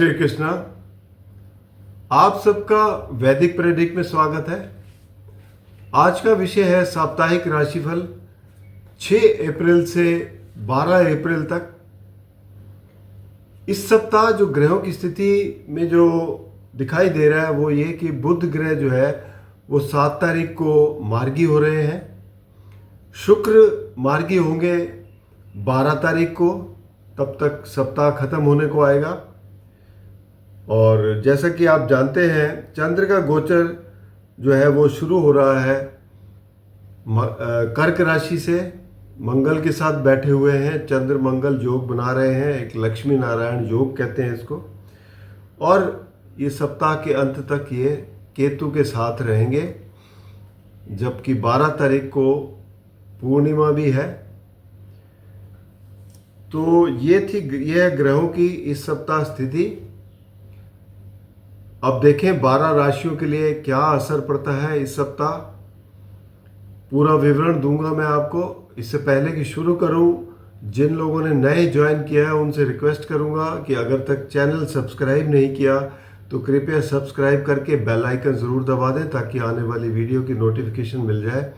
श्री कृष्णा। आप सबका वैदिक प्रेडिक्ट में स्वागत है। आज का विषय है साप्ताहिक राशिफल 6 अप्रैल से 12 अप्रैल तक। इस सप्ताह जो ग्रहों की स्थिति में जो दिखाई दे रहा है वो ये कि बुध ग्रह जो है वो 7 तारीख को मार्गी हो रहे हैं। शुक्र मार्गी होंगे 12 तारीख को, तब तक सप्ताह खत्म होने को आएगा। और जैसा कि आप जानते हैं चंद्र का गोचर जो है वो शुरू हो रहा है कर्क राशि से। मंगल के साथ बैठे हुए हैं, चंद्र मंगल योग बना रहे हैं, एक लक्ष्मी नारायण योग कहते हैं इसको। और ये सप्ताह के अंत तक ये केतु के साथ रहेंगे, जबकि 12 तारीख को पूर्णिमा भी है। तो यह ग्रहों की इस सप्ताह स्थिति। अब देखें 12 राशियों के लिए क्या असर पड़ता है इस सप्ताह। पूरा विवरण दूंगा मैं आपको। इससे पहले कि शुरू करूं, जिन लोगों ने नए ज्वाइन किया है उनसे रिक्वेस्ट करूंगा कि अगर तक चैनल सब्सक्राइब नहीं किया तो कृपया सब्सक्राइब करके बेल आइकन ज़रूर दबा दें ताकि आने वाली वीडियो की नोटिफिकेशन मिल जाए।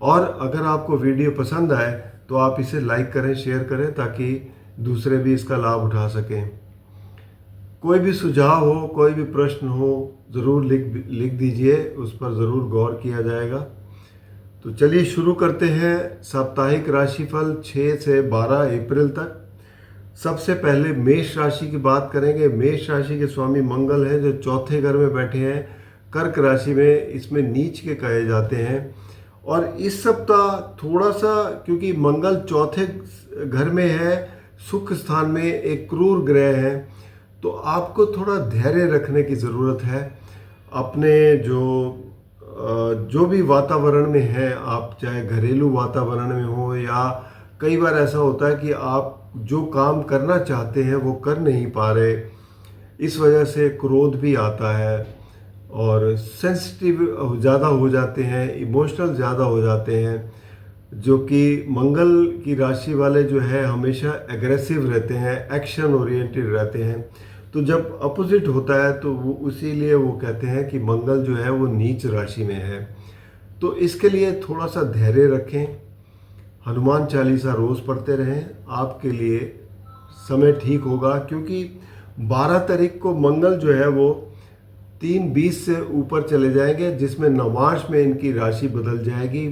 और अगर आपको वीडियो पसंद आए तो आप इसे लाइक करें, शेयर करें ताकि दूसरे भी इसका लाभ उठा सकें। कोई भी सुझाव हो, कोई भी प्रश्न हो, ज़रूर लिख दीजिए, उस पर ज़रूर गौर किया जाएगा। तो चलिए शुरू करते हैं साप्ताहिक राशिफल 6 से 12 अप्रैल तक। सबसे पहले मेष राशि की बात करेंगे। मेष राशि के स्वामी मंगल हैं जो चौथे घर में बैठे हैं कर्क राशि में, इसमें नीच के कहे जाते हैं। और इस सप्ताह थोड़ा सा, क्योंकि मंगल चौथे घर में है, सुख स्थान में एक क्रूर ग्रह है, तो आपको थोड़ा धैर्य रखने की ज़रूरत है। अपने जो भी वातावरण में है, आप चाहे घरेलू वातावरण में हो या कई बार ऐसा होता है कि आप जो काम करना चाहते हैं वो कर नहीं पा रहे, इस वजह से क्रोध भी आता है और सेंसिटिव ज़्यादा हो जाते हैं, इमोशनल ज़्यादा हो जाते हैं। जो कि मंगल की राशि वाले जो है हमेशा एग्रेसिव रहते हैं, एक्शन ओरिएंटेड रहते हैं। तो जब अपोजिट होता है तो वो इसीलिए वो कहते हैं कि मंगल जो है वो नीच राशि में है। तो इसके लिए थोड़ा सा धैर्य रखें, हनुमान चालीसा रोज़ पढ़ते रहें, आपके लिए समय ठीक होगा। क्योंकि 12 तारीख को मंगल जो है वो 3:20 से ऊपर चले जाएंगे, जिसमें नवांश में इनकी राशि बदल जाएगी,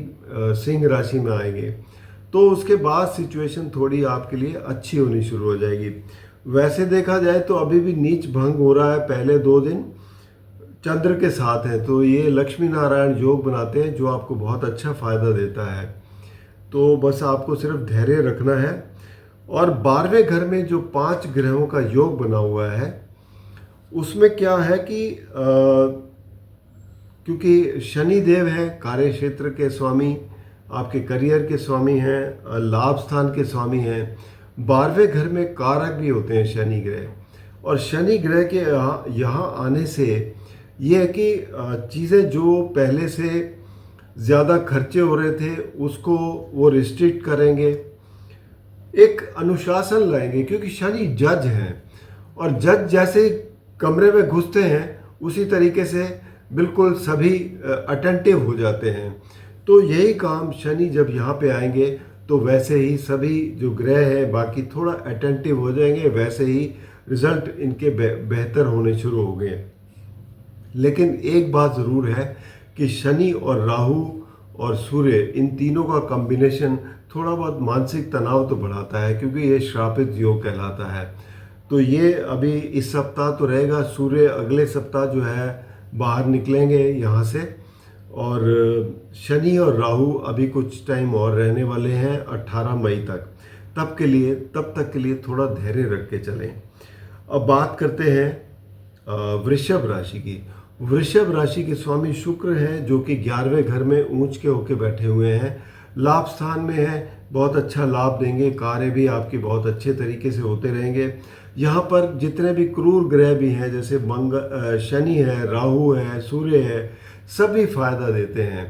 सिंह राशि में आएंगे। तो उसके बाद सिचुएशन थोड़ी आपके लिए अच्छी होनी शुरू हो जाएगी। वैसे देखा जाए तो अभी भी नीच भंग हो रहा है, पहले 2 दिन चंद्र के साथ है, तो ये लक्ष्मी नारायण योग बनाते हैं जो आपको बहुत अच्छा फायदा देता है। तो बस आपको सिर्फ धैर्य रखना है। और 12वें घर में जो 5 ग्रहों का योग बना हुआ है उसमें क्या है कि क्योंकि शनि देव है कार्य क्षेत्र के स्वामी, आपके करियर के स्वामी हैं, लाभ स्थान के स्वामी हैं। 12वें घर में कारक भी होते हैं शनि ग्रह। और शनि ग्रह के यहाँ आने से ये है कि चीज़ें जो पहले से ज़्यादा खर्चे हो रहे थे उसको वो रिस्ट्रिक्ट करेंगे, एक अनुशासन लाएंगे। क्योंकि शनि जज हैं और जज जैसे कमरे में घुसते हैं उसी तरीके से बिल्कुल सभी अटेंटिव हो जाते हैं। तो यही काम शनि जब यहाँ पे आएंगे तो वैसे ही सभी जो ग्रह हैं बाकी थोड़ा अटेंटिव हो जाएंगे, वैसे ही रिजल्ट इनके बेहतर होने शुरू हो गए। लेकिन एक बात ज़रूर है कि शनि और राहु और सूर्य, इन तीनों का कॉम्बिनेशन थोड़ा बहुत मानसिक तनाव तो बढ़ाता है, क्योंकि ये श्रापित योग कहलाता है। तो ये अभी इस सप्ताह तो रहेगा। सूर्य अगले सप्ताह जो है बाहर निकलेंगे यहाँ से, और शनि और राहु अभी कुछ टाइम और रहने वाले हैं 18 मई तक। तब तक के लिए थोड़ा धैर्य रख के चलें। अब बात करते हैं वृषभ राशि की। वृषभ राशि के स्वामी शुक्र हैं जो कि 11वें घर में ऊंच के होके बैठे हुए हैं, लाभ स्थान में है, बहुत अच्छा लाभ देंगे, कार्य भी आपके बहुत अच्छे तरीके से होते रहेंगे। यहाँ पर जितने भी क्रूर ग्रह भी हैं जैसे शनि है, राहु है, सूर्य है, सभी फायदा देते हैं।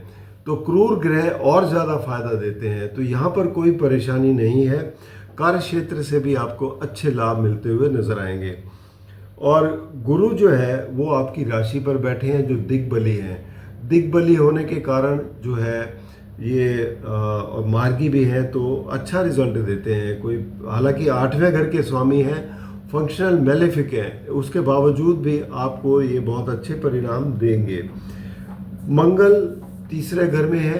तो क्रूर ग्रह और ज़्यादा फायदा देते हैं। तो यहाँ पर कोई परेशानी नहीं है, कार्य क्षेत्र से भी आपको अच्छे लाभ मिलते हुए नजर आएंगे। और गुरु जो है वो आपकी राशि पर बैठे हैं जो दिग्बली हैं। दिग्बली होने के कारण जो है ये और मार्गी भी हैं तो अच्छा रिजल्ट देते हैं। कोई हालांकि 8वें घर के स्वामी हैं, फंक्शनल मेलेफिक हैं, उसके बावजूद भी आपको ये बहुत अच्छे परिणाम देंगे। मंगल तीसरे घर में है।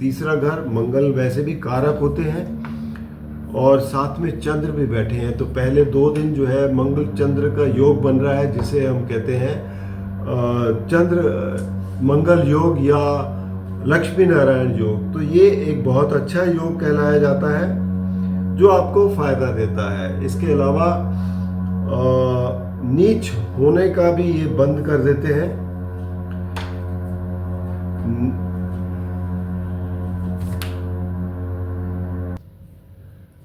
तीसरा घर, मंगल वैसे भी कारक होते हैं और साथ में चंद्र भी बैठे हैं। तो पहले 2 दिन जो है मंगल चंद्र का योग बन रहा है, जिसे हम कहते हैं चंद्र मंगल योग या लक्ष्मी नारायण योग। तो ये एक बहुत अच्छा योग कहलाया जाता है जो आपको फायदा देता है। इसके अलावा नीच होने का भी ये बंद कर देते हैं।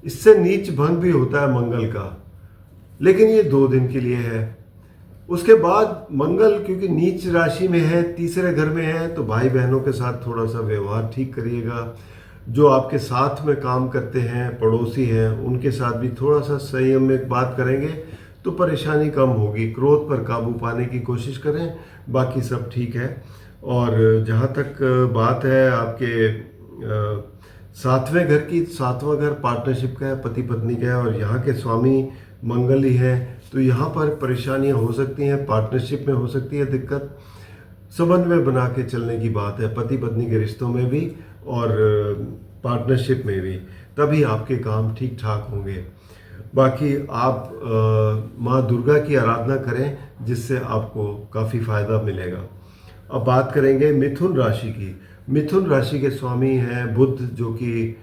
इससे नीच भंग भी होता है मंगल का, लेकिन ये 2 दिन के लिए है। उसके बाद मंगल क्योंकि नीच राशि में है, तीसरे घर में है, तो भाई बहनों के साथ थोड़ा सा व्यवहार ठीक करिएगा। जो आपके साथ में काम करते हैं, पड़ोसी हैं, उनके साथ भी थोड़ा सा संयम में बात करेंगे तो परेशानी कम होगी। क्रोध पर काबू पाने की कोशिश करें, बाकी सब ठीक है। और जहाँ तक बात है आपके 7वें घर की, 7वां घर पार्टनरशिप का है, पति पत्नी का है और यहाँ के स्वामी मंगल ही है, तो यहाँ पर परेशानियाँ हो सकती हैं, पार्टनरशिप में हो सकती है दिक्कत। समन्वय बना के चलने की बात है पति पत्नी के रिश्तों में भी और पार्टनरशिप में भी, तभी आपके काम ठीक ठाक होंगे। बाकी आप माँ दुर्गा की आराधना करें, जिससे आपको काफ़ी फायदा मिलेगा। अब बात करेंगे मिथुन राशि की। मिथुन राशि के स्वामी हैं बुध, जो कि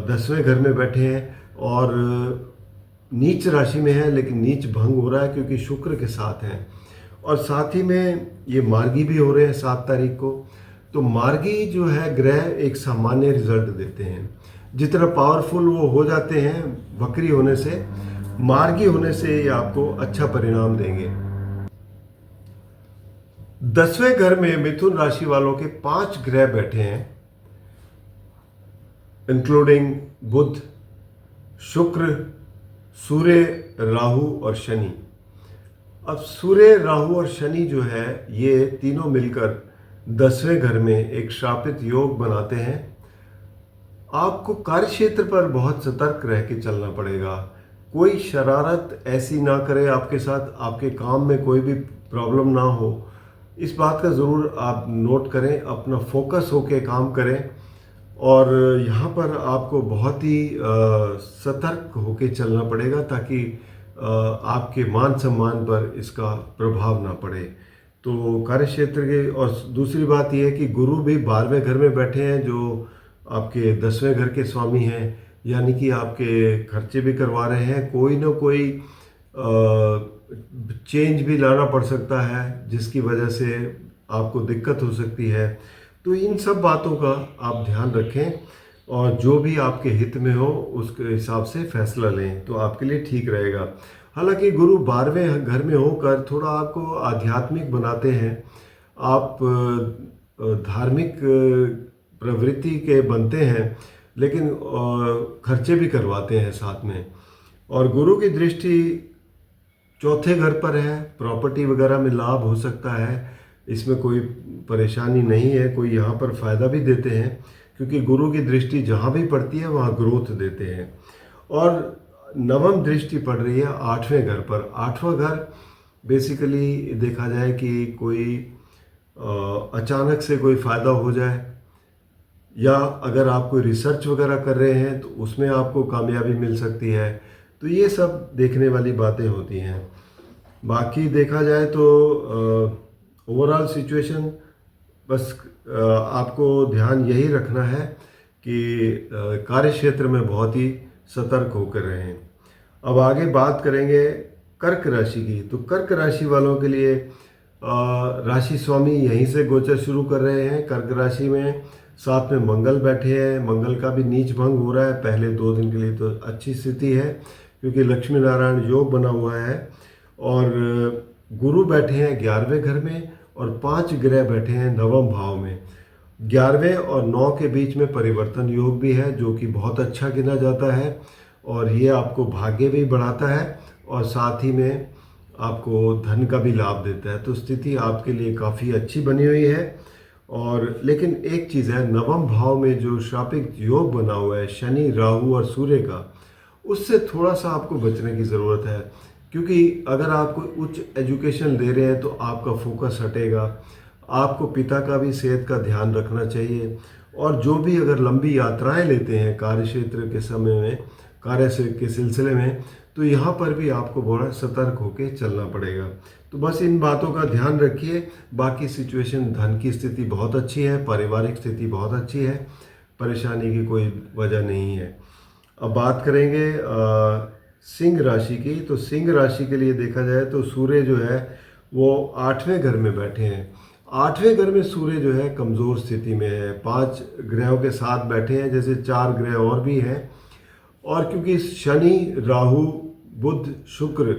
10वें घर में बैठे हैं और नीच राशि में है, लेकिन नीच भंग हो रहा है क्योंकि शुक्र के साथ हैं। और साथ ही में ये मार्गी भी हो रहे हैं 7 तारीख को। तो मार्गी जो है ग्रह एक सामान्य रिजल्ट देते हैं। जितना पावरफुल वो हो जाते हैं वक्री होने से, मार्गी होने से ये आपको अच्छा परिणाम देंगे। 10वें घर में मिथुन राशि वालों के 5 ग्रह बैठे हैं, इंक्लूडिंग बुध, शुक्र, सूर्य, राहु और शनि। अब सूर्य, राहु और शनि जो है ये तीनों मिलकर 10वें घर में एक श्रापित योग बनाते हैं। आपको कार्य क्षेत्र पर बहुत सतर्क रह के चलना पड़ेगा। कोई शरारत ऐसी ना करे आपके साथ, आपके काम में कोई भी प्रॉब्लम ना हो, इस बात का ज़रूर आप नोट करें। अपना फोकस होके काम करें और यहाँ पर आपको बहुत ही सतर्क होके चलना पड़ेगा ताकि आपके मान सम्मान पर इसका प्रभाव ना पड़े। तो कार्य क्षेत्र के, और दूसरी बात यह है कि गुरु भी 12वें घर में बैठे हैं जो आपके 10वें घर के स्वामी हैं, यानी कि आपके खर्चे भी करवा रहे हैं। कोई ना कोई चेंज भी लाना पड़ सकता है जिसकी वजह से आपको दिक्कत हो सकती है। तो इन सब बातों का आप ध्यान रखें और जो भी आपके हित में हो उसके हिसाब से फैसला लें तो आपके लिए ठीक रहेगा। हालांकि गुरु 12वें घर में होकर थोड़ा आपको आध्यात्मिक बनाते हैं, आप धार्मिक प्रवृत्ति के बनते हैं, लेकिन खर्चे भी करवाते हैं साथ में। और गुरु की दृष्टि 4थे घर पर है, प्रॉपर्टी वगैरह में लाभ हो सकता है, इसमें कोई परेशानी नहीं है। कोई यहाँ पर फ़ायदा भी देते हैं क्योंकि गुरु की दृष्टि जहाँ भी पड़ती है वहाँ ग्रोथ देते हैं। और 9वीं दृष्टि पड़ रही है 8वें घर पर। 8वां घर बेसिकली देखा जाए कि कोई अचानक से कोई फ़ायदा हो जाए, या अगर आप कोई रिसर्च वगैरह कर रहे हैं तो उसमें आपको कामयाबी मिल सकती है। तो ये सब देखने वाली बातें होती हैं। बाकी देखा जाए तो ओवरऑल सिचुएशन, बस आपको ध्यान यही रखना है कि कार्य क्षेत्र में बहुत ही सतर्क होकर रहें। अब आगे बात करेंगे कर्क राशि की। तो कर्क राशि वालों के लिए राशि स्वामी यहीं से गोचर शुरू कर रहे हैं कर्क राशि में। साथ में मंगल बैठे हैं, मंगल का भी नीच भंग हो रहा है। पहले 2 दिन के लिए तो अच्छी स्थिति है क्योंकि लक्ष्मी नारायण योग बना हुआ है। और गुरु बैठे हैं 11वें घर में और 5 ग्रह बैठे हैं 9वें भाव में। 11वें और 9 के बीच में परिवर्तन योग भी है जो कि बहुत अच्छा गिना जाता है और ये आपको भाग्य भी बढ़ाता है और साथ ही में आपको धन का भी लाभ देता है, तो स्थिति आपके लिए काफ़ी अच्छी बनी हुई है। और लेकिन एक चीज़ है, नवम भाव में जो श्रापित योग बना हुआ है शनि, राहु और सूर्य का, उससे थोड़ा सा आपको बचने की ज़रूरत है। क्योंकि अगर आप कोई उच्च एजुकेशन ले रहे हैं तो आपका फोकस हटेगा, आपको पिता का भी सेहत का ध्यान रखना चाहिए। और जो भी अगर लंबी यात्राएं लेते हैं कार्य क्षेत्र के समय में, कार्य से के सिलसिले में, तो यहाँ पर भी आपको बड़ा सतर्क होकर चलना पड़ेगा। तो बस इन बातों का ध्यान रखिए। बाकी सिचुएशन, धन की स्थिति बहुत अच्छी है, पारिवारिक स्थिति बहुत अच्छी है, परेशानी की कोई वजह नहीं है। अब बात करेंगे सिंह राशि की। तो सिंह राशि के लिए देखा जाए तो सूर्य जो है वो 8वें घर में बैठे हैं। 8वें घर में सूर्य जो है कमज़ोर स्थिति में है, 5 ग्रहों के साथ बैठे हैं, जैसे 4 ग्रह और भी हैं। और क्योंकि शनि, राहु, बुध, शुक्र,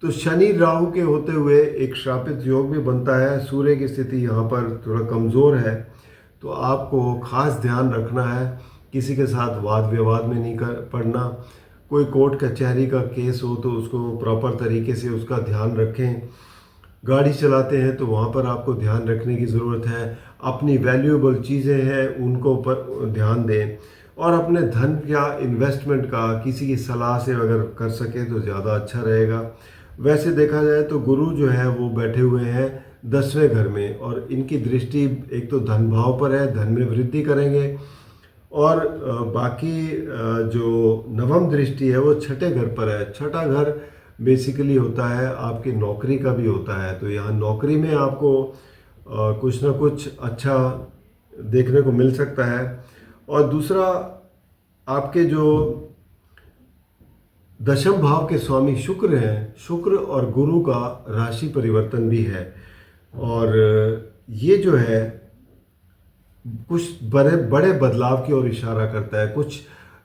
तो शनि राहु के होते हुए एक श्रापित योग भी बनता है। सूर्य की स्थिति यहाँ पर थोड़ा कमज़ोर है, तो आपको खास ध्यान रखना है, किसी के साथ वाद विवाद में नहीं कर पड़ना। कोई कोर्ट कचहरी का केस हो तो उसको प्रॉपर तरीके से उसका ध्यान रखें। गाड़ी चलाते हैं तो वहाँ पर आपको ध्यान रखने की ज़रूरत है। अपनी वैल्यूएबल चीज़ें हैं उनको पर ध्यान दें, और अपने धन या इन्वेस्टमेंट का किसी की सलाह से अगर कर सके तो ज़्यादा अच्छा रहेगा। वैसे देखा जाए तो गुरु जो है वो बैठे हुए हैं 10वें घर में, और इनकी दृष्टि एक तो धन भाव पर है, धन में वृद्धि करेंगे। और बाकी जो नवम दृष्टि है वो छठे घर पर है। छठा घर बेसिकली होता है आपकी नौकरी का भी होता है, तो यहाँ नौकरी में आपको कुछ ना कुछ अच्छा देखने को मिल सकता है। और दूसरा, आपके जो दशम भाव के स्वामी शुक्र हैं, शुक्र और गुरु का राशि परिवर्तन भी है, और ये जो है कुछ बड़े बड़े बदलाव की ओर इशारा करता है। कुछ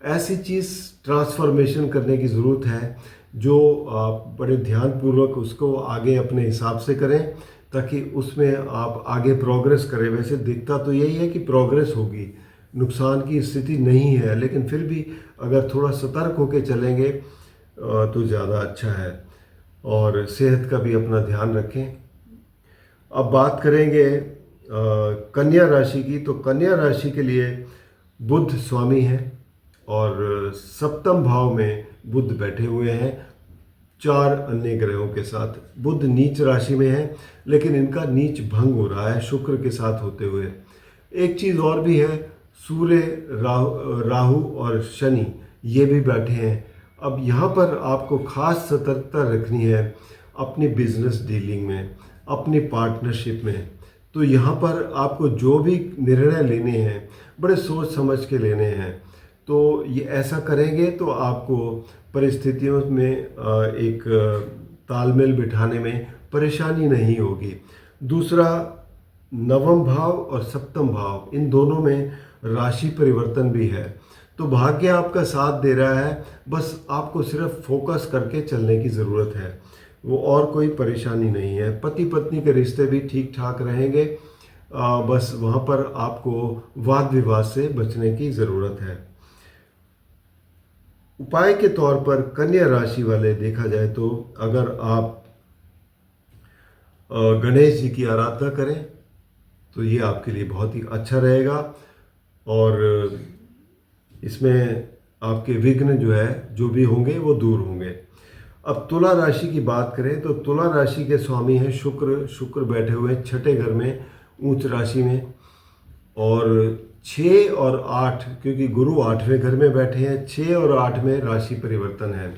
ऐसी चीज़ ट्रांसफॉर्मेशन करने की ज़रूरत है जो आप बड़े ध्यानपूर्वक उसको आगे अपने हिसाब से करें, ताकि उसमें आप आगे प्रोग्रेस करें। वैसे दिखता तो यही है कि प्रोग्रेस होगी, नुकसान की स्थिति नहीं है, लेकिन फिर भी अगर थोड़ा सतर्क होकर चलेंगे तो ज़्यादा अच्छा है। और सेहत का भी अपना ध्यान रखें। अब बात करेंगे कन्या राशि की। तो कन्या राशि के लिए बुध स्वामी हैं, और सप्तम भाव में बुध बैठे हुए हैं 4 अन्य ग्रहों के साथ। बुध नीच राशि में है, लेकिन इनका नीच भंग हो रहा है शुक्र के साथ होते हुए। एक चीज़ और भी है, सूर्य, राहु और शनि ये भी बैठे हैं। अब यहाँ पर आपको खास सतर्कता रखनी है अपनी बिजनेस डीलिंग में, अपनी पार्टनरशिप में। तो यहाँ पर आपको जो भी निर्णय लेने हैं बड़े सोच समझ के लेने हैं। तो ये ऐसा करेंगे तो आपको परिस्थितियों में एक तालमेल बिठाने में परेशानी नहीं होगी। दूसरा, नवम भाव और सप्तम भाव, इन दोनों में राशि परिवर्तन भी है, तो भाग्य आपका साथ दे रहा है। बस आपको सिर्फ फोकस करके चलने की ज़रूरत है, वो और कोई परेशानी नहीं है। पति पत्नी के रिश्ते भी ठीक ठाक रहेंगे, बस वहाँ पर आपको वाद विवाद से बचने की ज़रूरत है। उपाय के तौर पर कन्या राशि वाले देखा जाए तो अगर आप गणेश जी की आराधना करें तो ये आपके लिए बहुत ही अच्छा रहेगा, और इसमें आपके विघ्न जो है जो भी होंगे वो दूर होंगे। अब तुला राशि की बात करें तो तुला राशि के स्वामी हैं शुक्र। शुक्र बैठे हुए हैं छठे घर में उच्च राशि में, और 6 और 8, क्योंकि गुरु 8वें घर में बैठे हैं, 6 और 8 में राशि परिवर्तन है।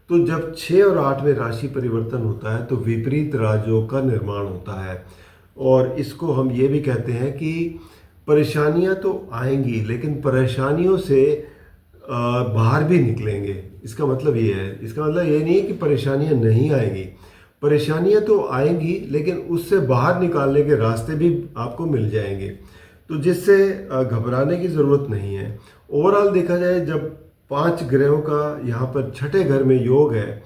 तो जब 6 और 8 में राशि परिवर्तन होता है तो विपरीत राजयोग का निर्माण होता है, और इसको हम ये भी कहते हैं कि परेशानियां तो आएंगी लेकिन परेशानियों से बाहर भी निकलेंगे। इसका मतलब ये है, इसका मतलब ये नहीं है कि परेशानियां नहीं आएंगी, परेशानियां तो आएंगी लेकिन उससे बाहर निकालने के रास्ते भी आपको मिल जाएंगे, तो जिससे घबराने की ज़रूरत नहीं है। ओवरऑल देखा जाए, जब 5 ग्रहों का यहाँ पर छठे घर में योग है,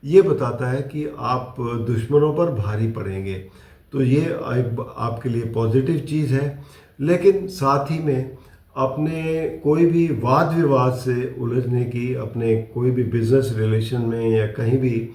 ये बताता है कि आप दुश्मनों पर भारी पड़ेंगे, तो ये आपके लिए पॉजिटिव चीज़ है। लेकिन साथ ही में अपने कोई भी वाद विवाद से उलझने की, अपने कोई भी बिजनेस रिलेशन में या कहीं भी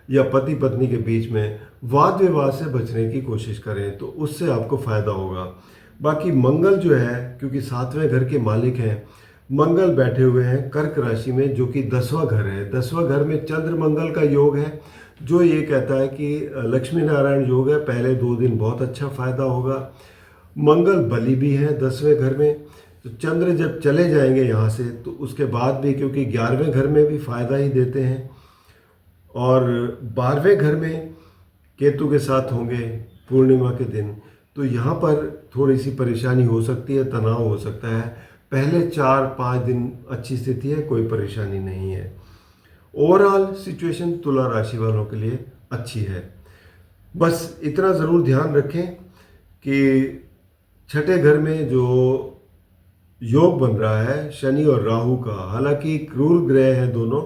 या पति पत्नी के बीच में वाद विवाद से बचने की कोशिश करें, तो उससे आपको फ़ायदा होगा। बाकी मंगल जो है, क्योंकि 7वें घर के मालिक हैं, मंगल बैठे हुए हैं कर्क राशि में, जो कि 10वां घर है। 10वां घर में चंद्र मंगल का योग है, जो ये कहता है कि लक्ष्मी नारायण योग है। पहले 2 दिन बहुत अच्छा फ़ायदा होगा। मंगल बली भी है 10वें घर में, तो चंद्र जब चले जाएंगे यहाँ से, तो उसके बाद भी, क्योंकि 11वें घर में भी फ़ायदा ही देते हैं, और 12वें घर में केतु के साथ होंगे पूर्णिमा के दिन, तो यहाँ पर थोड़ी सी परेशानी हो सकती है, तनाव हो सकता है। पहले 4-5 दिन अच्छी स्थिति है, कोई परेशानी नहीं है। ओवरऑल सिचुएशन तुला राशि वालों के लिए अच्छी है। बस इतना ज़रूर ध्यान रखें कि छठे घर में जो योग बन रहा है शनि और राहु का, हालांकि क्रूर ग्रह है दोनों,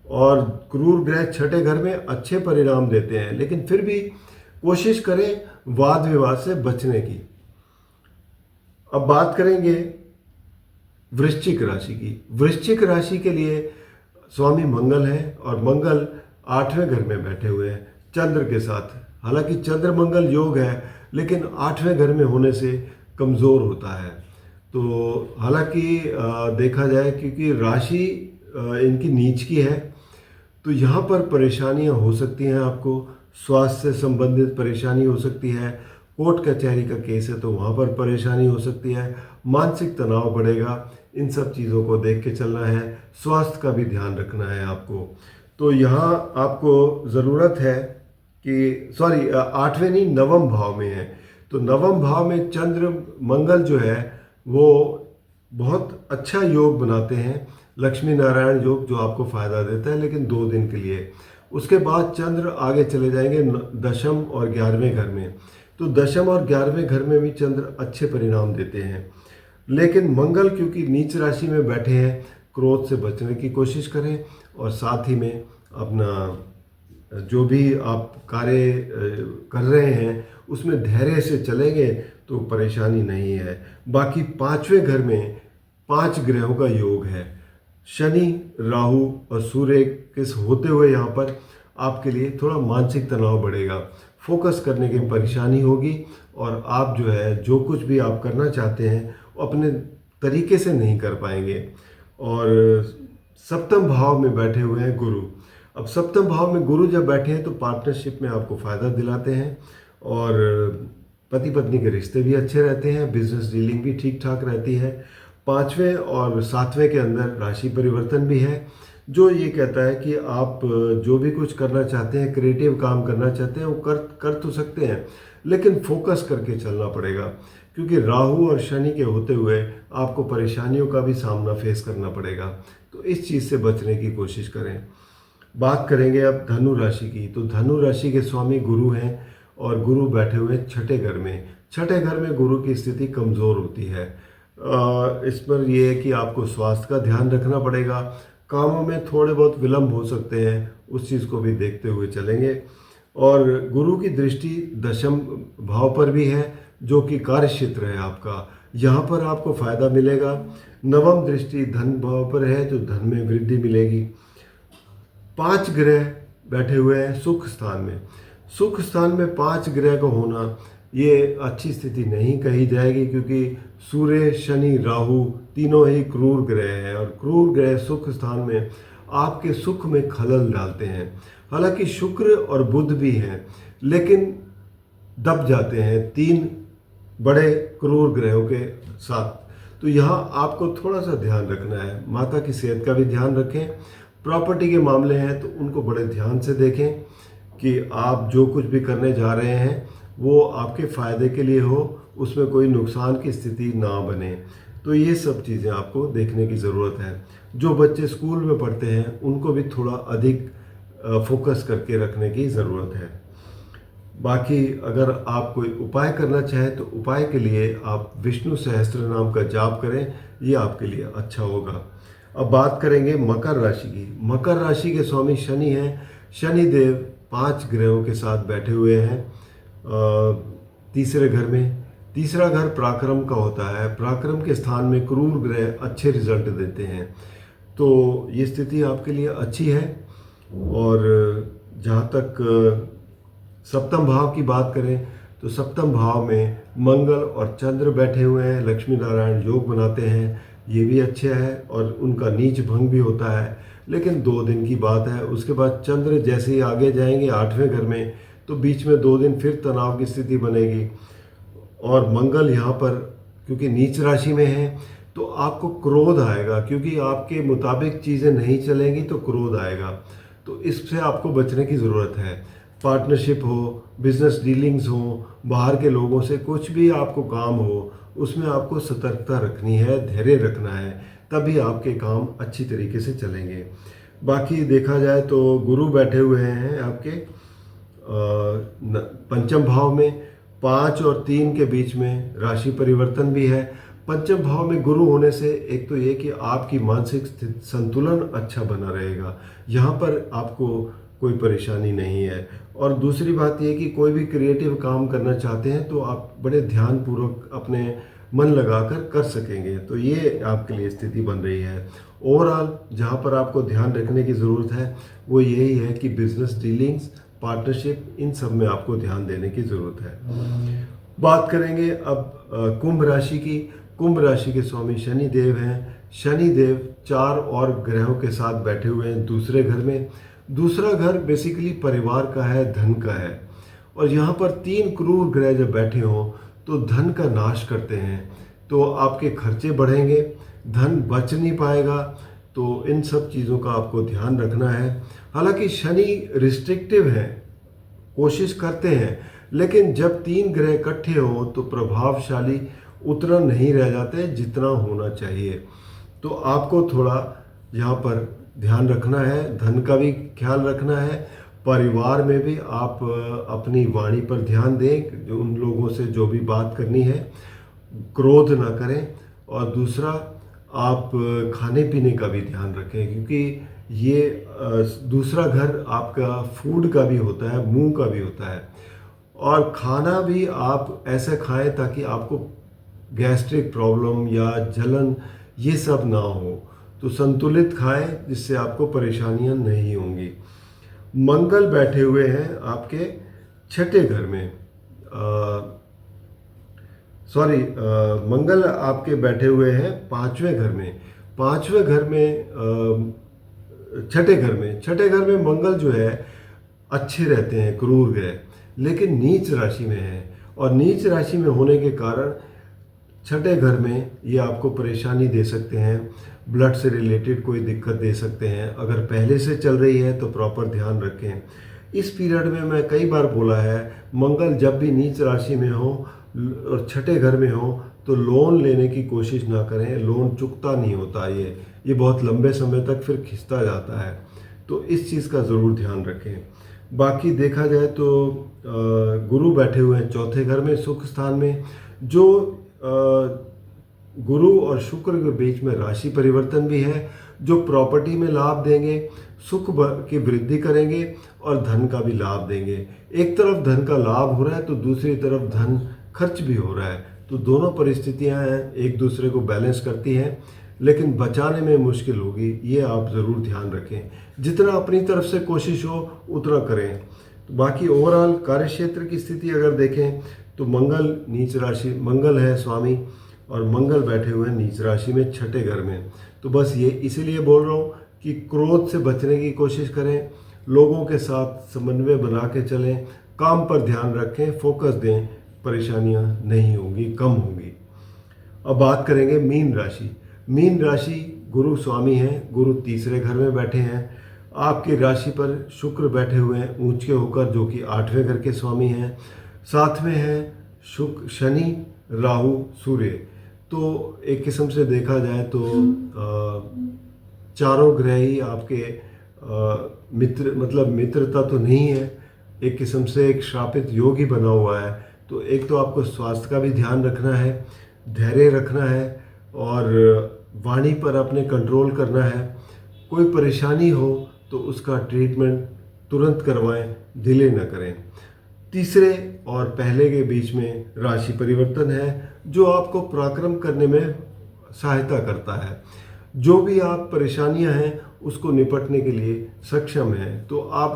और क्रूर ग्रह छठे घर में अच्छे परिणाम देते हैं, लेकिन फिर भी कोशिश करें वाद विवाद से बचने की। अब बात करेंगे वृश्चिक राशि की। वृश्चिक राशि के लिए स्वामी मंगल है, और मंगल 8वें घर में बैठे हुए हैं चंद्र के साथ। हालांकि चंद्र मंगल योग है, लेकिन 8वें घर में होने से कमज़ोर होता है। तो हालांकि देखा जाए, क्योंकि राशि इनकी नीच की है, तो यहाँ पर परेशानियाँ हो सकती हैं आपको। स्वास्थ्य से संबंधित परेशानी हो सकती है, कोर्ट कचहरी का केस है तो वहाँ पर परेशानी हो सकती है, मानसिक तनाव बढ़ेगा। इन सब चीज़ों को देख के चलना है, स्वास्थ्य का भी ध्यान रखना है आपको। तो यहाँ आपको ज़रूरत है कि 8वें नहीं, 9वें भाव में है, तो 9वें भाव में चंद्र मंगल जो है वो बहुत अच्छा योग बनाते हैं, लक्ष्मी नारायण योग, जो आपको फ़ायदा देता है, लेकिन 2 दिन के लिए। उसके बाद चंद्र आगे चले जाएंगे दशम और 11वें घर में, तो दशम और 11वें घर में भी चंद्र अच्छे परिणाम देते हैं। लेकिन मंगल क्योंकि नीच राशि में बैठे हैं, क्रोध से बचने की कोशिश करें, और साथ ही में अपना जो भी आप कार्य कर रहे हैं उसमें धैर्य से चलेंगे तो परेशानी नहीं है। बाकी 5वें घर में 5 ग्रहों का योग है, शनि, राहु और सूर्य के होते हुए यहाँ पर आपके लिए थोड़ा मानसिक तनाव बढ़ेगा, फोकस करने की परेशानी होगी, और आप जो है जो कुछ भी आप करना चाहते हैं वो अपने तरीके से नहीं कर पाएंगे। और 7वें भाव में बैठे हुए हैं गुरु। अब 7वें भाव में गुरु जब बैठे हैं तो पार्टनरशिप में आपको फ़ायदा दिलाते हैं, और पति पत्नी के रिश्ते भी अच्छे रहते हैं, बिजनेस डीलिंग भी ठीक ठाक रहती है। 5वें और 7वें के अंदर राशि परिवर्तन भी है, जो ये कहता है कि आप जो भी कुछ करना चाहते हैं, क्रिएटिव काम करना चाहते हैं, वो कर तो सकते हैं, लेकिन फोकस करके चलना पड़ेगा, क्योंकि राहु और शनि के होते हुए आपको परेशानियों का भी सामना फेस करना पड़ेगा। तो इस चीज़ से बचने की कोशिश करें। बात करेंगे अब धनु राशि की। तो धनु राशि के स्वामी गुरु हैं, और गुरु बैठे हुए छठे घर में। छठे घर में गुरु की स्थिति कमज़ोर होती है। इस पर यह है कि आपको स्वास्थ्य का ध्यान रखना पड़ेगा, कामों में थोड़े बहुत विलम्ब हो सकते हैं, उस चीज़ को भी देखते हुए चलेंगे। और गुरु की दृष्टि दशम भाव पर भी है, जो कि कार्य क्षेत्र है आपका, यहाँ पर आपको फ़ायदा मिलेगा। नवम दृष्टि धन भाव पर है, तो धन में वृद्धि मिलेगी। 5 ग्रह बैठे हुए हैं सुख स्थान में। सुख स्थान में 5 ग्रह का होना ये अच्छी स्थिति नहीं कही जाएगी, क्योंकि सूर्य, शनि, राहु तीनों ही क्रूर ग्रह हैं, और क्रूर ग्रह सुख स्थान में आपके सुख में खलल डालते हैं। हालांकि शुक्र और बुध भी हैं, लेकिन दब जाते हैं 3 बड़े क्रूर ग्रहों के साथ। तो यहाँ आपको थोड़ा सा ध्यान रखना है, माता की सेहत का भी ध्यान रखें। प्रॉपर्टी के मामले हैं तो उनको बड़े ध्यान से देखें कि आप जो कुछ भी करने जा रहे हैं वो आपके फ़ायदे के लिए हो, उसमें कोई नुकसान की स्थिति ना बने। तो ये सब चीज़ें आपको देखने की ज़रूरत है। जो बच्चे स्कूल में पढ़ते हैं उनको भी थोड़ा अधिक फोकस करके रखने की ज़रूरत है। बाकी अगर आप कोई उपाय करना चाहें तो उपाय के लिए आप विष्णु सहस्त्र नाम का जाप करें, ये आपके लिए अच्छा होगा। अब बात करेंगे मकर राशि की। मकर राशि के स्वामी शनि हैं। शनि देव 5 ग्रहों के साथ बैठे हुए हैं तीसरे घर में। तीसरा घर पराक्रम का होता है, पराक्रम के स्थान में क्रूर ग्रह अच्छे रिजल्ट देते हैं, तो ये स्थिति आपके लिए अच्छी है। और जहाँ तक सप्तम भाव की बात करें तो सप्तम भाव में मंगल और चंद्र बैठे हुए हैं, लक्ष्मी नारायण योग बनाते हैं, ये भी अच्छे है और उनका नीच भंग भी होता है, लेकिन 2 दिन की बात है। उसके बाद चंद्र जैसे ही आगे जाएंगे 8वें घर में तो बीच में 2 दिन फिर तनाव की स्थिति बनेगी। और मंगल यहाँ पर क्योंकि नीच राशि में है तो आपको क्रोध आएगा, क्योंकि आपके मुताबिक चीज़ें नहीं चलेंगी तो क्रोध आएगा, तो इससे आपको बचने की ज़रूरत है। पार्टनरशिप हो, बिजनेस डीलिंग्स हो, बाहर के लोगों से कुछ भी आपको काम हो, उसमें आपको सतर्कता रखनी है, धैर्य रखना है, तभी आपके काम अच्छी तरीके से चलेंगे। बाकी देखा जाए तो गुरु बैठे हुए हैं आपके पंचम भाव में, 5 और 3 के बीच में राशि परिवर्तन भी है। पंचम भाव में गुरु होने से एक तो ये कि आपकी मानसिक संतुलन अच्छा बना रहेगा, यहाँ पर आपको कोई परेशानी नहीं है। और दूसरी बात ये कि कोई भी क्रिएटिव काम करना चाहते हैं तो आप बड़े ध्यानपूर्वक अपने मन लगाकर कर सकेंगे, तो ये आपके लिए स्थिति बन रही है। ओवरऑल जहाँ पर आपको ध्यान रखने की ज़रूरत है वो यही है कि बिजनेस डीलिंग्स, पार्टनरशिप, इन सब में आपको ध्यान देने की ज़रूरत है। बात करेंगे अब कुंभ राशि की। कुंभ राशि के स्वामी शनि देव हैं। शनि देव 4 और ग्रहों के साथ बैठे हुए हैं दूसरे घर में। दूसरा घर बेसिकली परिवार का है, धन का है, और यहाँ पर 3 क्रूर ग्रह जब बैठे हों तो धन का नाश करते हैं, तो आपके खर्चे बढ़ेंगे, धन बच नहीं पाएगा, तो इन सब चीज़ों का आपको ध्यान रखना है। हालांकि शनि रिस्ट्रिक्टिव हैं, कोशिश करते हैं, लेकिन जब 3 ग्रह इकट्ठे हों तो प्रभावशाली उतना नहीं रह जाते जितना होना चाहिए, तो आपको थोड़ा यहाँ पर ध्यान रखना है, धन का भी ख्याल रखना है। परिवार में भी आप अपनी वाणी पर ध्यान दें, जो उन लोगों से जो भी बात करनी है क्रोध ना करें। और दूसरा, आप खाने पीने का भी ध्यान रखें, क्योंकि ये दूसरा घर आपका फूड का भी होता है, मुंह का भी होता है, और खाना भी आप ऐसा खाएं ताकि आपको गैस्ट्रिक प्रॉब्लम या जलन ये सब ना हो, तो संतुलित खाएं जिससे आपको परेशानियां नहीं होंगी। मंगल बैठे हुए हैं आपके 6ठे घर में, मंगल आपके बैठे हुए हैं 5वें घर में। 5वें घर में 6ठे घर में मंगल जो है अच्छे रहते हैं, क्रूर ग्रह, लेकिन नीच राशि में है, और नीच राशि में होने के कारण 6ठे घर में ये आपको परेशानी दे सकते हैं, ब्लड से रिलेटेड कोई दिक्कत दे सकते हैं। अगर पहले से चल रही है तो प्रॉपर ध्यान रखें। इस पीरियड में मैं कई बार बोला है, मंगल जब भी नीच राशि में हो और 6ठे घर में हो तो लोन लेने की कोशिश ना करें, लोन चुकता नहीं होता, ये बहुत लंबे समय तक फिर खिंचता जाता है, तो इस चीज़ का ज़रूर ध्यान रखें। बाकी देखा जाए तो गुरु बैठे हुए हैं 4थे घर में, सुख स्थान में, जो गुरु और शुक्र के बीच में राशि परिवर्तन भी है, जो प्रॉपर्टी में लाभ देंगे, सुख की वृद्धि करेंगे और धन का भी लाभ देंगे। एक तरफ धन का लाभ हो रहा है तो दूसरी तरफ धन खर्च भी हो रहा है, तो दोनों परिस्थितियां हैं, एक दूसरे को बैलेंस करती हैं, लेकिन बचाने में मुश्किल होगी, ये आप ज़रूर ध्यान रखें। जितना अपनी तरफ से कोशिश हो उतना करें। तो बाकी ओवरऑल कार्यक्षेत्र की स्थिति अगर देखें तो मंगल नीच राशि, मंगल है स्वामी, और मंगल बैठे हुए हैं नीच राशि में 6ठे घर में। तो बस ये इसीलिए बोल रहा हूँ कि क्रोध से बचने की कोशिश करें, लोगों के साथ समन्वय बना के चलें, काम पर ध्यान रखें, फोकस दें, परेशानियाँ नहीं होंगी, कम होंगी। अब बात करेंगे मीन राशि। मीन राशि गुरु स्वामी हैं, गुरु तीसरे घर में बैठे हैं, आपकी राशि पर शुक्र बैठे हुए हैं ऊंच के होकर, जो कि 8वें घर के स्वामी हैं। साथ में है शुक्र, शनि, राहु, सूर्य। तो एक किस्म से देखा जाए तो चारों ग्रह ही आपके मित्र, मतलब मित्रता तो नहीं है, एक किस्म से एक श्रापित योग ही बना हुआ है। तो एक तो आपको स्वास्थ्य का भी ध्यान रखना है, धैर्य रखना है, और वाणी पर अपने कंट्रोल करना है। कोई परेशानी हो तो उसका ट्रीटमेंट तुरंत करवाएं, डिले न करें। तीसरे और पहले के बीच में राशि परिवर्तन है, जो आपको पराक्रम करने में सहायता करता है। जो भी आप परेशानियां हैं उसको निपटने के लिए सक्षम हैं, तो आप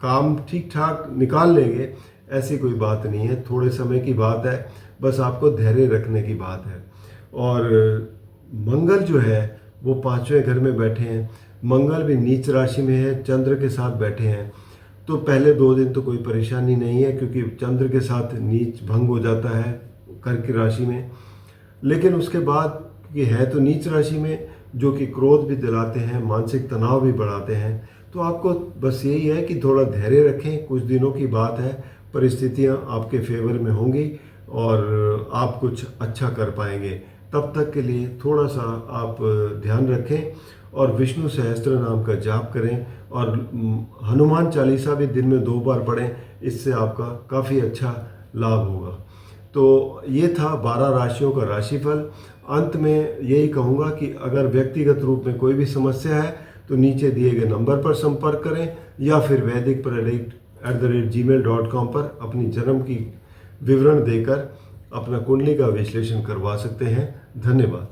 काम ठीक ठाक निकाल लेंगे, ऐसी कोई बात नहीं है। थोड़े समय की बात है, बस आपको धैर्य रखने की बात है। और मंगल जो है वो 5वें घर में बैठे हैं। मंगल भी नीच राशि में है, चंद्र के साथ बैठे हैं। तो पहले 2 दिन तो कोई परेशानी नहीं है, क्योंकि चंद्र के साथ नीच भंग हो जाता है कर्क राशि में। लेकिन उसके बाद ये है तो नीच राशि में, जो कि क्रोध भी दिलाते हैं, मानसिक तनाव भी बढ़ाते हैं। तो आपको बस यही है कि थोड़ा धैर्य रखें, कुछ दिनों की बात है, परिस्थितियां आपके फेवर में होंगी और आप कुछ अच्छा कर पाएंगे। तब तक के लिए थोड़ा सा आप ध्यान रखें और विष्णु सहस्त्र नाम का जाप करें और हनुमान चालीसा भी दिन में 2 बार पढ़ें। इससे आपका काफ़ी अच्छा लाभ होगा। तो ये था 12 राशियों का राशिफल। अंत में यही कहूँगा कि अगर व्यक्तिगत रूप में कोई भी समस्या है तो नीचे दिए गए नंबर पर संपर्क करें या फिर vedic@gmail.com पर अपनी जन्म की विवरण देकर अपना कुंडली का विश्लेषण करवा सकते हैं। धन्यवाद।